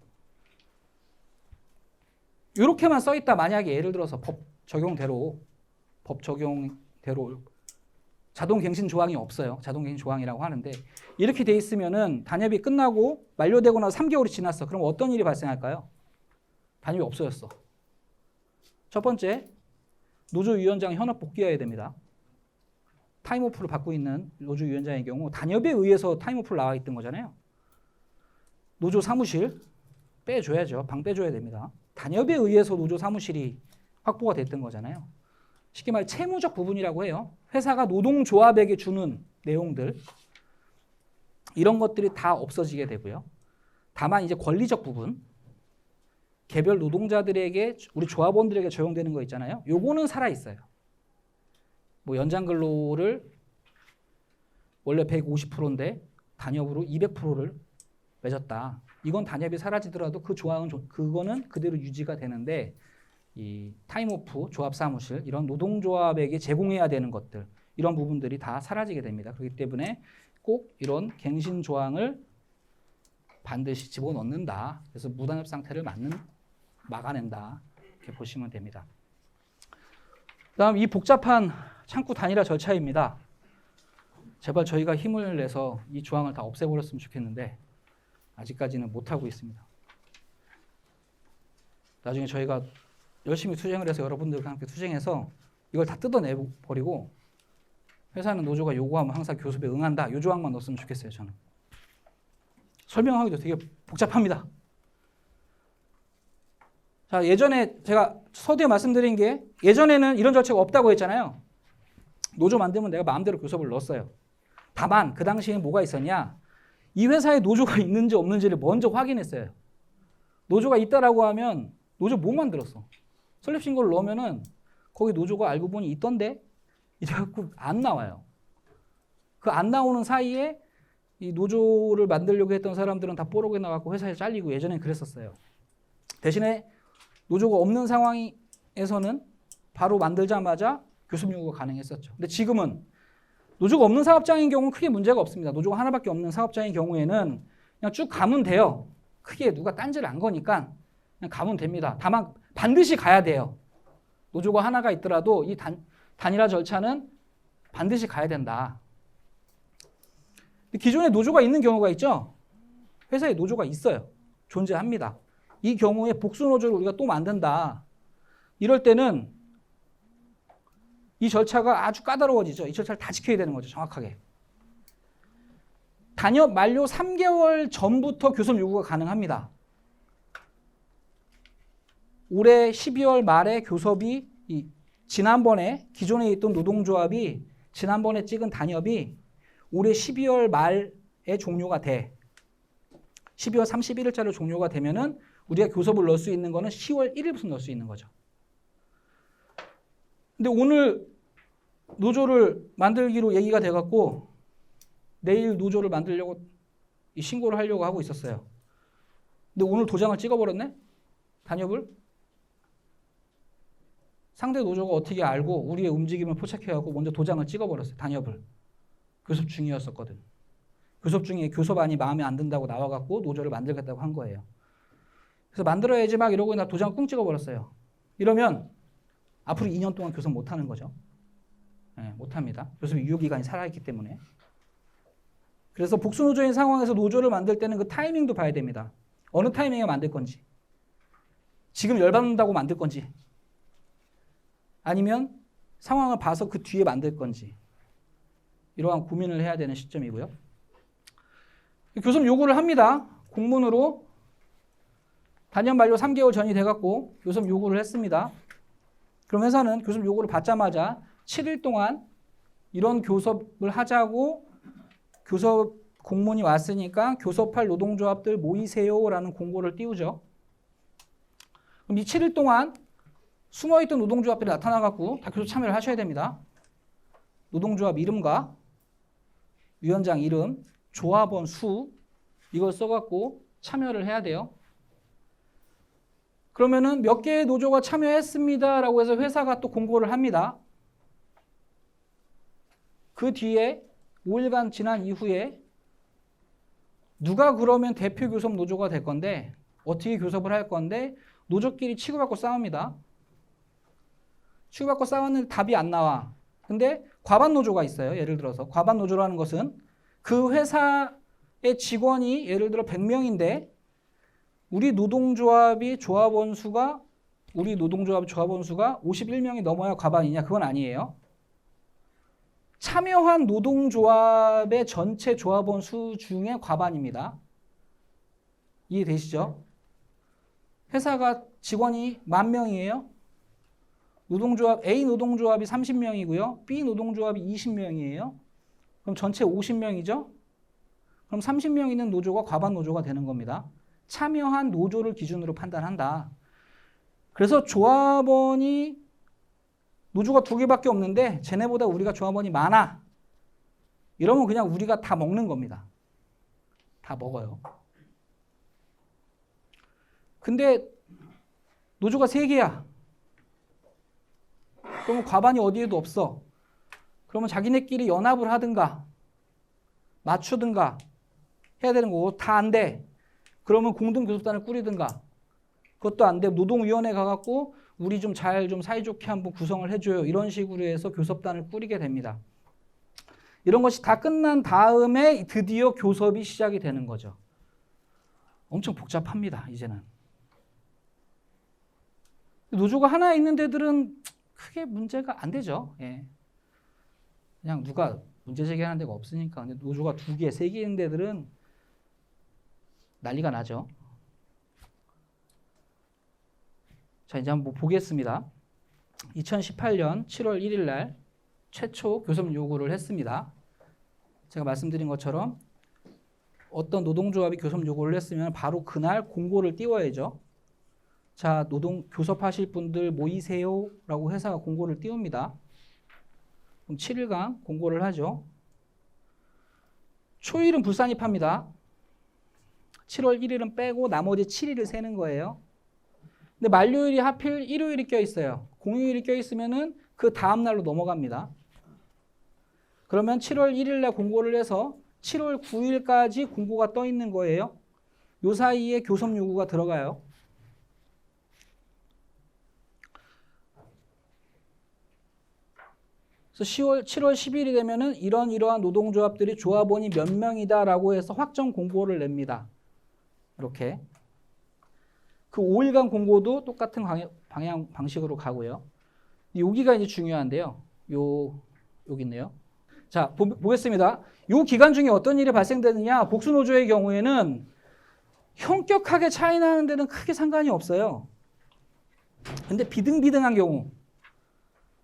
이렇게만 써 있다. 만약에 예를 들어서 법 적용대로 자동갱신 조항이 없어요. 자동갱신 조항이라고 하는데 이렇게 돼 있으면은 단협이 끝나고 만료되고 나서 3개월이 지났어. 그럼 어떤 일이 발생할까요? 단협이 없어졌어. 첫 번째, 노조위원장 현업 복귀해야 됩니다. 타임오프를 받고 있는 노조위원장의 경우 단협에 의해서 타임오프를 나와 있던 거잖아요. 노조 사무실 빼줘야죠. 방 빼줘야 됩니다. 단협에 의해서 노조 사무실이 확보가 됐던 거잖아요. 쉽게 말해 채무적 부분이라고 해요. 회사가 노동조합에게 주는 내용들 이런 것들이 다 없어지게 되고요. 다만 이제 권리적 부분 개별 노동자들에게 우리 조합원들에게 적용되는 거 있잖아요. 요거는 살아있어요. 뭐 연장 근로를 원래 150%인데 단협으로 200%를 맺었다. 이건 단협이 사라지더라도 그 조항은 그거는 그대로 유지가 되는데 이 타임오프, 조합 사무실 이런 노동조합에게 제공해야 되는 것들 이런 부분들이 다 사라지게 됩니다. 그렇기 때문에 꼭 이런 갱신 조항을 반드시 집어넣는다. 그래서 무단협 상태를 막아낸다. 이렇게 보시면 됩니다. 그다음 이 복잡한 창구 단일화 절차입니다. 제발 저희가 힘을 내서 이 조항을 다 없애버렸으면 좋겠는데 아직까지는 못하고 있습니다. 나중에 저희가 열심히 투쟁을 해서 여러분들과 함께 투쟁해서 이걸 다 뜯어내버리고 회사는 노조가 요구하면 항상 교섭에 응한다. 이 조항만 넣었으면 좋겠어요. 저는. 설명하기도 되게 복잡합니다. 자, 예전에 제가 서두에 말씀드린 게 예전에는 이런 절차가 없다고 했잖아요. 노조 만들면 내가 마음대로 교섭을 넣었어요. 다만 그 당시에 뭐가 있었냐. 이 회사에 노조가 있는지 없는지를 먼저 확인했어요. 노조가 있다라고 하면 노조 못 만들었어. 설립신고를 넣으면은 거기 노조가 알고 보니 있던데 이래갖고 안 나와요. 그 안 나오는 사이에 이 노조를 만들려고 했던 사람들은 다 뽀록에 나가고 회사에 잘리고 예전엔 그랬었어요. 대신에 노조가 없는 상황에서는 바로 만들자마자 교섭 요구가 가능했었죠. 근데 지금은 노조가 없는 사업장인 경우는 크게 문제가 없습니다. 노조가 하나밖에 없는 사업장인 경우에는 그냥 쭉 가면 돼요. 크게 누가 딴지를 안 거니까 그냥 가면 됩니다. 다만 반드시 가야 돼요. 노조가 하나가 있더라도 이 단일화 절차는 반드시 가야 된다. 기존에 노조가 있는 경우가 있죠. 회사에 노조가 있어요. 존재합니다. 이 경우에 복수 노조를 우리가 또 만든다. 이럴 때는 이 절차가 아주 까다로워지죠. 이 절차를 다 지켜야 되는 거죠. 정확하게. 단협 만료 3개월 전부터 교섭 요구가 가능합니다. 올해 12월 말에 교섭이 지난번에 기존에 있던 노동조합이 지난번에 찍은 단협이 올해 12월 말에 종료가 돼. 12월 31일자로 종료가 되면은 우리가 교섭을 넣을 수 있는 거는 10월 1일부터 넣을 수 있는 거죠. 근데 오늘 노조를 만들기로 얘기가 돼갖고 내일 노조를 만들려고 신고를 하려고 하고 있었어요. 근데 오늘 도장을 찍어버렸네? 단협을? 상대 노조가 어떻게 알고 우리의 움직임을 포착해갖고 먼저 도장을 찍어버렸어요. 단협을. 교섭 중이었었거든. 교섭 중에 교섭안이 마음에 안 든다고 나와갖고 노조를 만들겠다고 한 거예요. 그래서 만들어야지 막 이러고 나 도장을 꿍 찍어버렸어요. 이러면 앞으로 2년 동안 교섭 못하는 거죠. 네, 못합니다. 교섭 유효기간이 살아있기 때문에. 그래서 복수노조인 상황에서 노조를 만들 때는 그 타이밍도 봐야 됩니다. 어느 타이밍에 만들 건지. 지금 열받는다고 만들 건지. 아니면 상황을 봐서 그 뒤에 만들 건지. 이러한 고민을 해야 되는 시점이고요. 교섭 요구를 합니다. 공문으로 단연 만료 3개월 전이 돼갖고 교섭 요구를 했습니다. 그럼 회사는 교섭 요구를 받자마자 7일 동안 이런 교섭을 하자고 교섭 공문이 왔으니까 교섭할 노동조합들 모이세요라는 공고를 띄우죠. 그럼 이 7일 동안 숨어있던 노동조합들이 나타나갖고 다 교섭 참여를 하셔야 됩니다. 노동조합 이름과 위원장 이름, 조합원 수 이걸 써갖고 참여를 해야 돼요. 그러면은 몇 개의 노조가 참여했습니다라고 해서 회사가 또 공고를 합니다. 그 뒤에 5일간 지난 이후에 누가 그러면 대표 교섭 노조가 될 건데 어떻게 교섭을 할 건데 노조끼리 치고받고 싸웁니다. 치고받고 싸웠는데 답이 안 나와. 근데 과반 노조가 있어요. 예를 들어서 과반 노조라는 것은 그 회사의 직원이 예를 들어 100명인데 우리 노동조합 조합원 수가 51명이 넘어야 과반이냐? 그건 아니에요. 참여한 노동조합의 전체 조합원 수 중에 과반입니다. 이해되시죠? 회사가 직원이 10,000명이에요. 노동조합 A 노동조합이 30명이고요. B 노동조합이 20명이에요. 그럼 전체 50명이죠? 그럼 30명 있는 노조가 과반 노조가 되는 겁니다. 참여한 노조를 기준으로 판단한다. 그래서 조합원이 노조가 2개밖에 없는데 쟤네보다 우리가 조합원이 많아. 이러면 그냥 우리가 다 먹는 겁니다. 다 먹어요. 근데 노조가 3개야. 그러면 과반이 어디에도 없어. 그러면 자기네끼리 연합을 하든가 맞추든가 해야 되는 거고 다 안 돼. 그러면 공동교섭단을 꾸리든가 그것도 안 돼. 노동위원회 가갖고 우리 좀 사이좋게 한번 구성을 해줘요. 이런 식으로 해서 교섭단을 꾸리게 됩니다. 이런 것이 다 끝난 다음에 드디어 교섭이 시작이 되는 거죠. 엄청 복잡합니다. 이제는. 노조가 하나 있는 데들은 크게 문제가 안 되죠. 예. 그냥 누가 문제 제기하는 데가 없으니까. 근데 노조가 2개, 3개 있는 데들은 난리가 나죠. 자, 이제 한번 보겠습니다. 2018년 7월 1일 날 최초 교섭 요구를 했습니다. 제가 말씀드린 것처럼 어떤 노동조합이 교섭 요구를 했으면 바로 그날 공고를 띄워야죠. 자, 교섭하실 분들 모이세요 라고 회사가 공고를 띄웁니다. 그럼 7일간 공고를 하죠. 초일은 불산입합니다. 7월 1일은 빼고 나머지 7일을 세는 거예요. 근데 만료일이 하필 일요일이 껴있어요. 공휴일이 껴있으면은 그 다음날로 넘어갑니다. 그러면 7월 1일 날 공고를 해서 7월 9일까지 공고가 떠 있는 거예요. 요 사이에 교섭 요구가 들어가요. 그래서 7월 10일이 되면은 이러한 노동조합들이 조합원이 몇 명이다라고 해서 확정 공고를 냅니다. 이렇게. 그 5일간 공고도 똑같은 방식으로 가고요. 여기가 이제 중요한데요. 여기 있네요. 자, 보겠습니다. 이 기간 중에 어떤 일이 발생되느냐? 복수노조의 경우에는 현격하게 차이 나는 데는 크게 상관이 없어요. 근데 비등비등한 경우,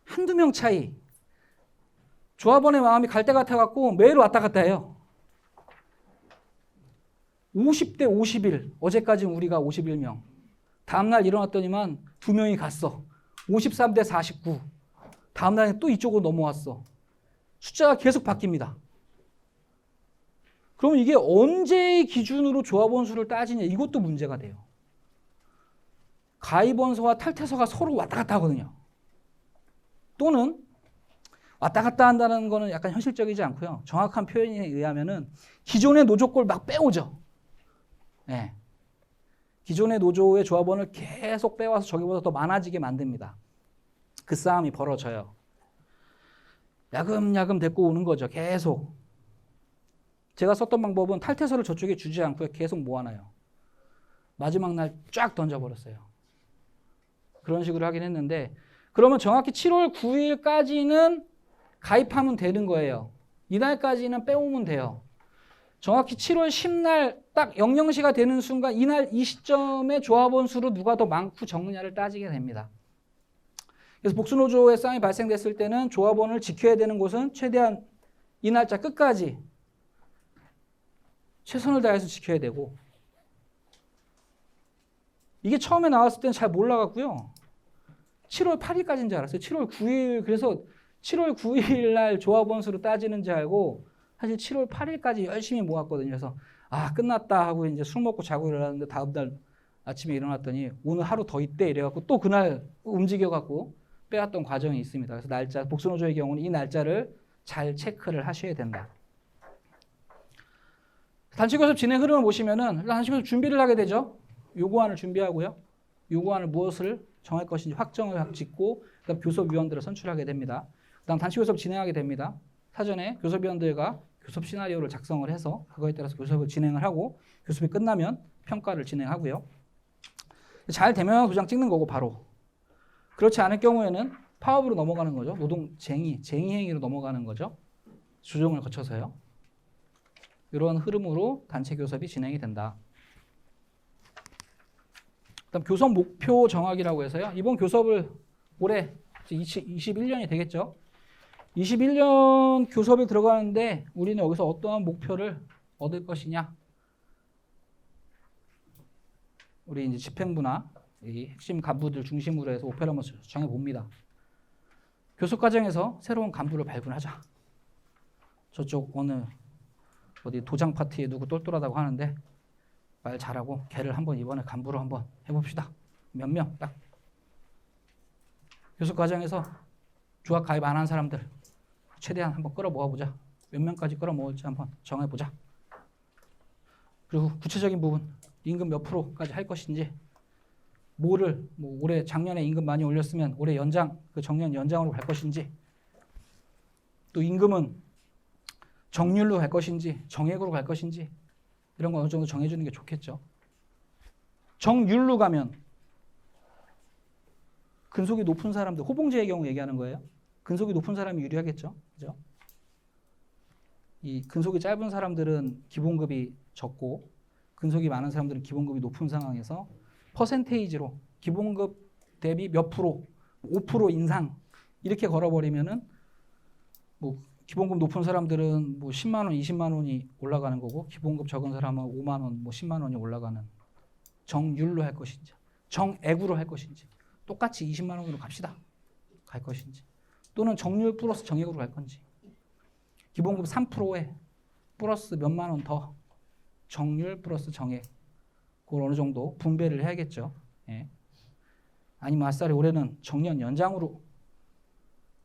한두 명 차이. 조합원의 마음이 갈 때 같아갖고 매일 왔다 갔다 해요. 50대 51. 어제까지는 우리가 51명. 다음날 일어났더니만 2명이 갔어. 53대 49. 다음날에 또 이쪽으로 넘어왔어. 숫자가 계속 바뀝니다. 그럼 이게 언제의 기준으로 조합원 수를 따지냐 이것도 문제가 돼요. 가입원서와 탈퇴서가 서로 왔다 갔다 하거든요. 또는 왔다 갔다 한다는 거는 약간 현실적이지 않고요. 정확한 표현에 의하면은 기존의 노조걸 막 빼오죠. 네. 기존의 노조의 조합원을 계속 빼와서 저기보다 더 많아지게 만듭니다. 그 싸움이 벌어져요. 야금야금 데리고 오는 거죠. 계속. 제가 썼던 방법은 탈퇴서를 저쪽에 주지 않고요. 계속 모아놔요. 마지막 날 쫙 던져버렸어요. 그런 식으로 하긴 했는데 그러면 정확히 7월 9일까지는 가입하면 되는 거예요. 이날까지는 빼오면 돼요. 정확히 7월 10날 딱 00시가 되는 순간 이날 이 시점에 조합원 수로 누가 더 많고 적느냐를 따지게 됩니다. 그래서 복수노조의 싸움이 발생됐을 때는 조합원을 지켜야 되는 곳은 최대한 이 날짜 끝까지 최선을 다해서 지켜야 되고 이게 처음에 나왔을 때는 잘 몰라갖고요. 7월 8일까지인 줄 알았어요. 7월 9일 그래서 7월 9일 날 조합원 수로 따지는 줄 알고 사실 7월 8일까지 열심히 모았거든요. 그래서 아 끝났다 하고 이제 술 먹고 자고 일어났는데 다음 날 아침에 일어났더니 오늘 하루 더 있대 이래갖고 또 그날 움직여갖고 빼왔던 과정이 있습니다. 그래서 날짜 복수노조의 경우는 이 날짜를 잘 체크를 하셔야 된다. 단체교섭 진행 흐름을 보시면은 단체교섭 준비를 하게 되죠. 요구안을 준비하고요. 요구안을 무엇을 정할 것인지 확정을 짓고 그다음 교섭위원들을 선출하게 됩니다. 그다음 단체교섭 진행하게 됩니다. 사전에 교섭위원들과 교섭 시나리오를 작성을 해서 그거에 따라서 교섭을 진행을 하고 교섭이 끝나면 평가를 진행하고요. 잘 되면 도장 찍는 거고 바로. 그렇지 않을 경우에는 파업으로 넘어가는 거죠. 노동쟁의, 쟁의행위로 넘어가는 거죠. 조정을 거쳐서요. 이런 흐름으로 단체 교섭이 진행이 된다. 그다음 교섭 목표 정하기라고 해서요. 이번 교섭을 올해 21년이 되겠죠. 21년 교섭에 들어가는데 우리는 여기서 어떠한 목표를 얻을 것이냐. 우리 이제 집행부나 이 핵심 간부들 중심으로 해서 목표를 한번 정해봅니다. 교섭 과정에서 새로운 간부를 발굴하자. 저쪽 어디 도장 파티에 누구 똘똘하다고 하는데 말 잘하고 걔를 한번 이번에 간부로 한번 해봅시다. 몇 명 딱. 교섭 과정에서 조합 가입 안 한 사람들 최대한 한번 끌어모아보자. 몇 명까지 끌어모을지 한번 정해보자. 그리고 구체적인 부분 임금 몇 프로까지 할 것인지 올해 작년에 임금 많이 올렸으면 올해 정년 연장으로 갈 것인지 또 임금은 정률로 갈 것인지 정액으로 갈 것인지 이런 거 어느 정도 정해주는 게 좋겠죠. 정률로 가면 근속이 높은 사람들, 호봉제의 경우 얘기하는 거예요. 근속이 높은 사람이 유리하겠죠. 그죠? 이 근속이 짧은 사람들은 기본급이 적고 근속이 많은 사람들은 기본급이 높은 상황에서 퍼센테이지로 기본급 대비 몇 프로, 5% 인상 이렇게 걸어버리면은 기본급 높은 사람들은 10만 원, 20만 원이 올라가는 거고 기본급 적은 사람은 5만 원, 10만 원이 올라가는 정률로 할 것인지 정액으로 할 것인지 똑같이 20만 원으로 갑시다. 갈 것인지 또는 정률 플러스 정액으로 갈 건지 기본급 3%에 플러스 몇만 원 더 정률 플러스 정액 그걸 어느 정도 분배를 해야겠죠. 예. 아니면 아싸리 올해는 정년 연장으로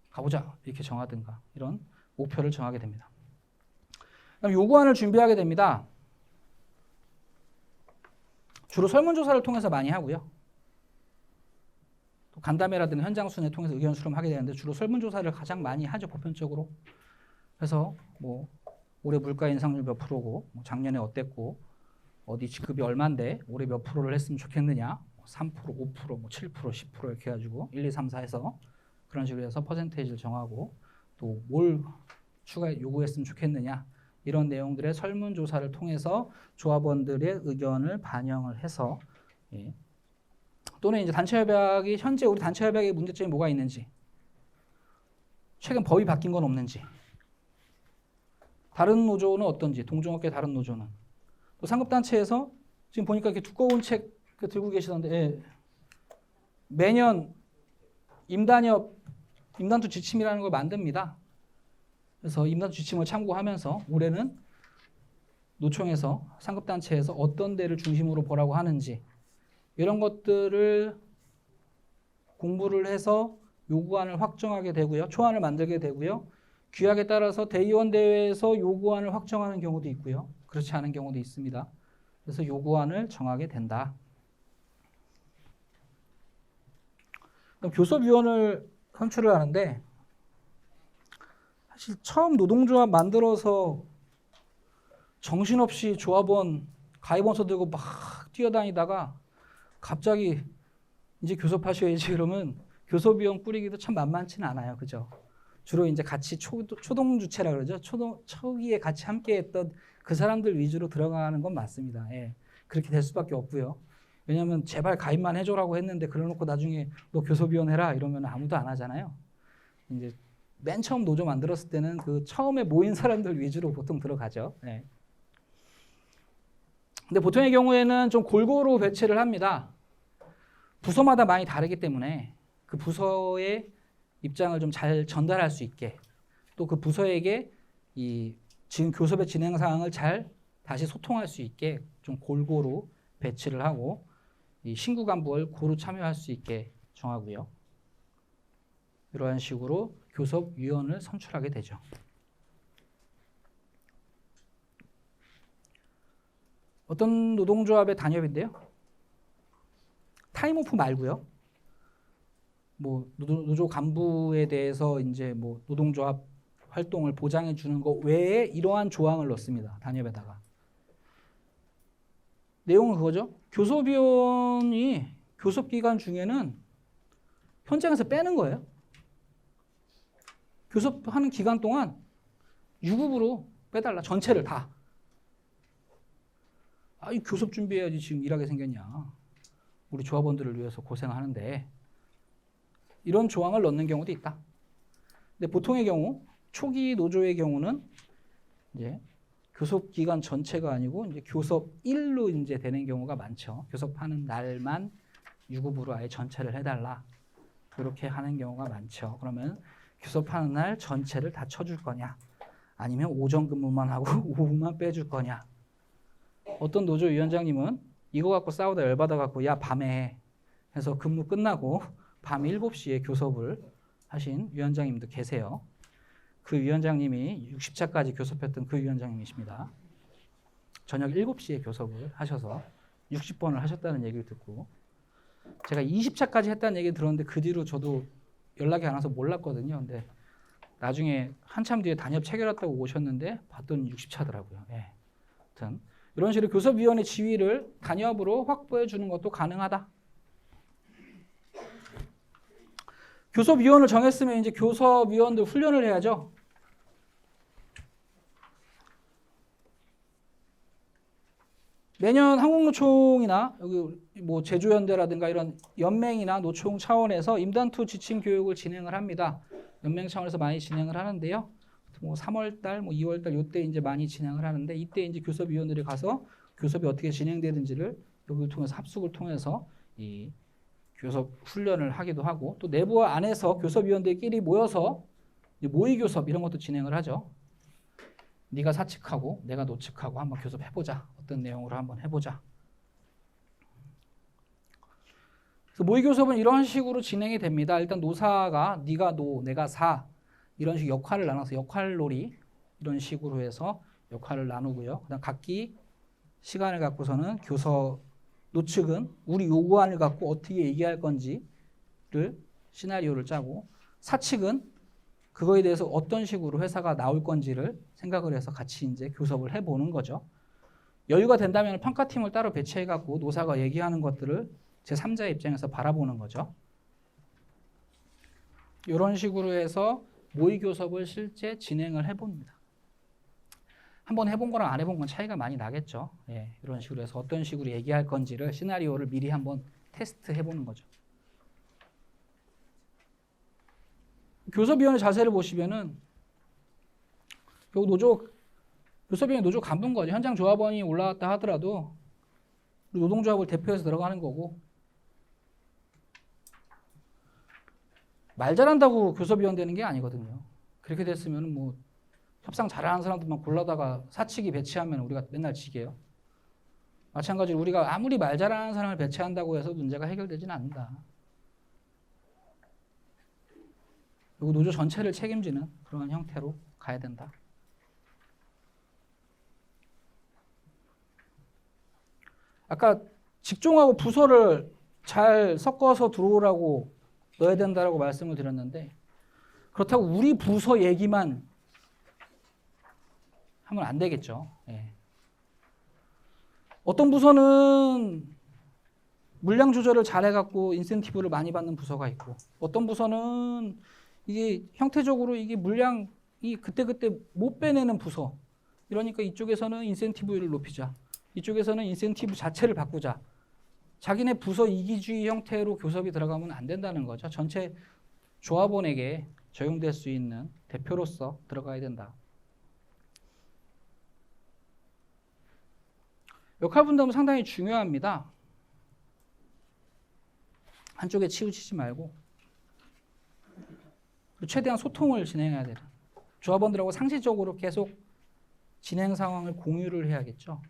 가보자 이렇게 정하든가 이런 목표를 정하게 됩니다. 그럼 요구안을 준비하게 됩니다. 주로 설문조사를 통해서 많이 하고요. 또 간담회라든지 현장 순회 통해서 의견 수렴하게 되는데 주로 설문조사를 가장 많이 하죠. 보편적으로. 그래서 올해 물가 인상률 몇 프로고 작년에 어땠고 어디 직급이 얼만데 올해 몇 프로를 했으면 좋겠느냐 3%, 5%, 7%, 10% 이렇게 해가지고 1, 2, 3, 4해서 그런 식으로 해서 퍼센테이지를 정하고 또 뭘 추가 요구했으면 좋겠느냐 이런 내용들의 설문조사를 통해서 조합원들의 의견을 반영을 해서 또는 이제 단체협약이 현재 우리 단체협약의 문제점이 뭐가 있는지 최근 법이 바뀐 건 없는지 다른 노조는 어떤지 동종업계 다른 노조는 또 상급단체에서 지금 보니까 이렇게 두꺼운 책 들고 계시던데 매년 임단투 지침이라는 걸 만듭니다. 그래서 임단투 지침을 참고하면서 올해는 노총에서 상급단체에서 어떤 데를 중심으로 보라고 하는지 이런 것들을 공부를 해서 요구안을 확정하게 되고요. 초안을 만들게 되고요. 규약에 따라서 대의원 대회에서 요구안을 확정하는 경우도 있고요. 그렇지 않은 경우도 있습니다. 그래서 요구안을 정하게 된다. 그럼 교섭위원을 선출을 하는데 사실 처음 노동조합 만들어서 정신없이 조합원 가입원서 들고 막 뛰어다니다가 갑자기 이제 교섭하셔야지 그러면 교섭위원 꾸리기도 참 만만치는 않아요. 그죠? 주로 이제 같이 초동주체라 그러죠. 초기에 같이 함께 했던 그 사람들 위주로 들어가는 건 맞습니다. 예. 그렇게 될 수밖에 없고요. 왜냐하면 제발 가입만 해줘라고 했는데 그래놓고 나중에 너 교섭위원 해라 이러면 아무도 안 하잖아요. 이제 맨 처음 노조 만들었을 때는 그 처음에 모인 사람들 위주로 보통 들어가죠. 예. 근데 보통의 경우에는 좀 골고루 배치를 합니다. 부서마다 많이 다르기 때문에 그 부서의 입장을 좀 잘 전달할 수 있게 또 그 부서에게 이 지금 교섭의 진행 사항을 잘 다시 소통할 수 있게 좀 골고루 배치를 하고 이 신구 간부를 고루 참여할 수 있게 정하고요. 이러한 식으로 교섭위원을 선출하게 되죠. 어떤 노동조합의 단협인데요. 타임오프 말고요. 뭐 노조 간부에 대해서 이제 뭐 노동조합 활동을 보장해 주는 것 외에 이러한 조항을 넣습니다. 단협에다가. 내용은 그거죠. 교섭위원이 교섭 기간 중에는 현장에서 빼는 거예요. 교섭하는 기간 동안 유급으로 빼달라. 전체를 다. 아, 이 교섭 준비해야지 지금 일하게 생겼냐. 우리 조합원들을 위해서 고생하는데. 이런 조항을 넣는 경우도 있다. 근데 보통의 경우, 초기 노조의 경우는 이제 교섭 기간 전체가 아니고 이제 교섭 일로 이제 되는 경우가 많죠. 교섭하는 날만 유급으로 아예 전체를 해달라. 그렇게 하는 경우가 많죠. 그러면 교섭하는 날 전체를 다 쳐줄 거냐? 아니면 오전 근무만 하고 오후만 빼줄 거냐? 어떤 노조 위원장님은 이거 갖고 싸우다 열받아 갖고 야 밤에 해서 근무 끝나고 밤 7시에 교섭을 하신 위원장님도 계세요. 그 위원장님이 60차까지 교섭했던 그 위원장님이십니다. 저녁 7시에 교섭을 하셔서 60번을 하셨다는 얘기를 듣고 제가 20차까지 했다는 얘기 들었는데 그 뒤로 저도 연락이 안 와서 몰랐거든요. 근데 나중에 한참 뒤에 단협 체결했다고 오셨는데 봤더니 60차더라고요. 예. 아무튼 이런 식으로 교섭위원회 지위를 단협으로 확보해 주는 것도 가능하다. 교섭위원을 정했으면 이제 교섭위원들 훈련을 해야죠. 매년 한국노총이나 여기 뭐 제조연대라든가 이런 연맹이나 노총 차원에서 임단투 지침 교육을 진행을 합니다. 연맹 차원에서 많이 진행을 하는데요. 뭐 3월달, 뭐 2월달 이때 이제 많이 진행을 하는데 이때 이제 교섭위원들이 가서 교섭이 어떻게 진행되는지를 여기를 통해서 합숙을 통해서 이 교섭 훈련을 하기도 하고 또 내부 안에서 교섭위원들끼리 모여서 모의 교섭 이런 것도 진행을 하죠. 네가 사측하고 내가 노측하고 한번 교섭해보자. 어떤 내용으로 한번 해보자. 그래서 모의 교섭은 이런 식으로 진행이 됩니다. 일단 노사가 네가 노, 내가 사 이런 식 역할을 나눠서 역할놀이 이런 식으로 해서 역할을 나누고요. 그다음 각기 시간을 갖고서는 노측은 우리 요구안을 갖고 어떻게 얘기할 건지를 시나리오를 짜고 사측은 그거에 대해서 어떤 식으로 회사가 나올 건지를 생각을 해서 같이 이제 교섭을 해보는 거죠. 여유가 된다면 평가팀을 따로 배치해갖고 노사가 얘기하는 것들을 제3자의 입장에서 바라보는 거죠. 이런 식으로 해서 모의 교섭을 실제 진행을 해봅니다. 한번 해본 거랑 안 해본 건 차이가 많이 나겠죠. 예, 이런 식으로 해서 어떤 식으로 얘기할 건지를 시나리오를 미리 한번 테스트 해보는 거죠. 교섭위원회 자세를 보시면은 교섭위원회 노조 간부인 거죠. 현장 조합원이 올라왔다 하더라도 노동조합을 대표해서 들어가는 거고 말 잘한다고 교섭위원 되는 게 아니거든요. 그렇게 됐으면 뭐 협상 잘하는 사람들만 골라다가 사측이 배치하면 우리가 맨날 지게요. 마찬가지로 우리가 아무리 말 잘하는 사람을 배치한다고 해서 문제가 해결되지는 않는다. 그리고 노조 전체를 책임지는 그런 형태로 가야 된다. 아까 직종하고 부서를 잘 섞어서 들어오라고 넣어야 된다고 말씀을 드렸는데 그렇다고 우리 부서 얘기만 하면 안 되겠죠. 예. 어떤 부서는 물량 조절을 잘 해갖고 인센티브를 많이 받는 부서가 있고 어떤 부서는 이게 형태적으로 이게 물량이 그때그때 못 빼내는 부서. 이러니까 이쪽에서는 인센티브를 높이자. 이쪽에서는 인센티브 자체를 바꾸자. 자기네 부서 이기주의 형태로 교섭이 들어가면 안 된다는 거죠. 전체 조합원에게 적용될 수 있는 대표로서 들어가야 된다. 역할 분담은 상당히 중요합니다. 한쪽에 치우치지 말고 최대한 소통을 진행해야 되는 조합원들하고 상시적으로 계속 진행 상황을 공유를 해야겠죠.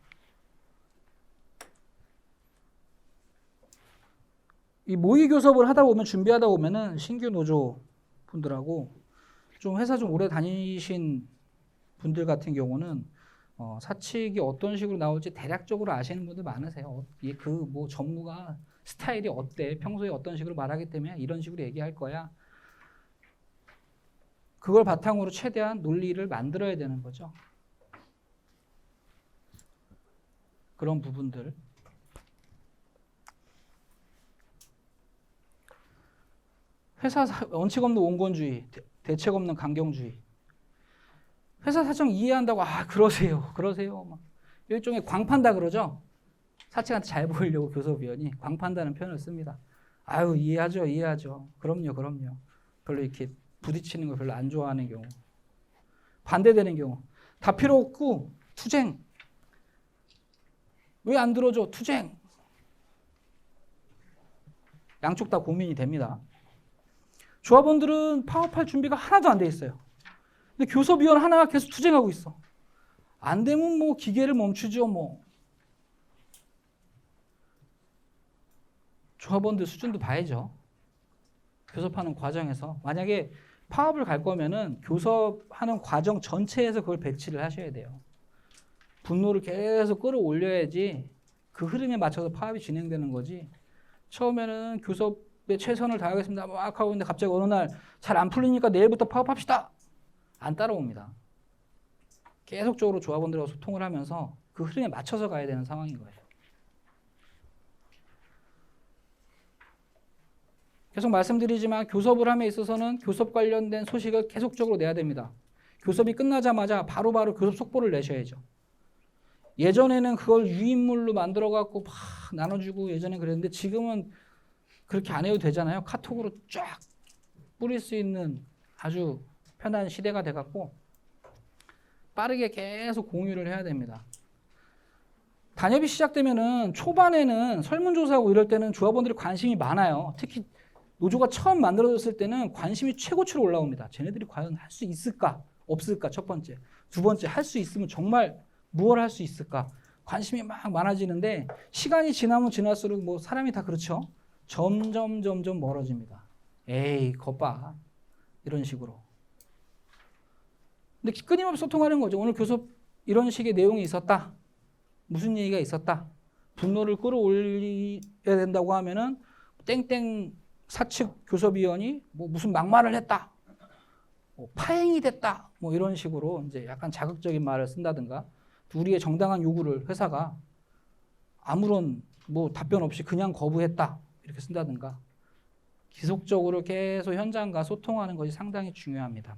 이 모의 교섭을 하다 보면 준비하다 보면은 신규 노조 분들하고 좀 회사 좀 오래 다니신 분들 같은 경우는 사측이 어떤 식으로 나올지 대략적으로 아시는 분들 많으세요. 그 뭐 전무가 스타일이 어때? 평소에 어떤 식으로 말하기 때문에 이런 식으로 얘기할 거야. 그걸 바탕으로 최대한 논리를 만들어야 되는 거죠. 그런 부분들. 회사 원칙 없는 온건주의, 대책 없는 강경주의. 회사 사정 이해한다고 그러세요. 막 일종의 광판다 그러죠. 사측한테 잘 보이려고 교섭위원이 광판다는 표현을 씁니다. 아유 이해하죠. 그럼요. 별로 이렇게 부딪히는 거 별로 안 좋아하는 경우. 반대되는 경우. 다 필요 없고 투쟁. 왜 안 들어줘? 투쟁. 양쪽 다 고민이 됩니다. 조합원들은 파업할 준비가 하나도 안 돼 있어요. 근데 교섭위원 하나가 계속 투쟁하고 있어. 안 되면 뭐 기계를 멈추죠 뭐. 조합원들 수준도 봐야죠. 교섭하는 과정에서. 만약에 파업을 갈 거면은 교섭하는 과정 전체에서 그걸 배치를 하셔야 돼요. 분노를 계속 끌어올려야지 그 흐름에 맞춰서 파업이 진행되는 거지. 처음에는 교섭에 최선을 다하겠습니다 막 하고 있는데 갑자기 어느 날 잘 안 풀리니까 내일부터 파업합시다. 안 따라옵니다. 계속적으로 조합원들하고 소통을 하면서 그 흐름에 맞춰서 가야 되는 상황인 거예요. 계속 말씀드리지만 교섭을 함에 있어서는 교섭 관련된 소식을 계속적으로 내야 됩니다. 교섭이 끝나자마자 바로바로 교섭 속보를 내셔야죠. 예전에는 그걸 유인물로 만들어갖고 막 나눠주고 예전에 그랬는데 지금은 그렇게 안 해도 되잖아요. 카톡으로 쫙 뿌릴 수 있는 아주 편한 시대가 돼갖고 빠르게 계속 공유를 해야 됩니다. 단협이 시작되면은 초반에는 설문조사하고 이럴 때는 조합원들이 관심이 많아요. 특히 노조가 처음 만들어졌을 때는 관심이 최고치로 올라옵니다. 쟤네들이 과연 할 수 있을까? 없을까? 첫 번째. 두 번째, 할 수 있으면 정말 무엇을 할 수 있을까? 관심이 막 많아지는데 시간이 지나면 지날수록 뭐 사람이 다 그렇죠. 점점 멀어집니다. 에이, 거봐. 이런 식으로. 근데 끊임없이 소통하는 거죠. 오늘 교섭 이런 식의 내용이 있었다. 무슨 얘기가 있었다. 분노를 끌어올려야 된다고 하면은 땡땡 사측 교섭위원이 뭐 무슨 막말을 했다. 뭐 파행이 됐다. 뭐 이런 식으로 이제 약간 자극적인 말을 쓴다든가 우리의 정당한 요구를 회사가 아무런 뭐 답변 없이 그냥 거부했다. 이렇게 쓴다든가 지속적으로 계속 현장과 소통하는 것이 상당히 중요합니다.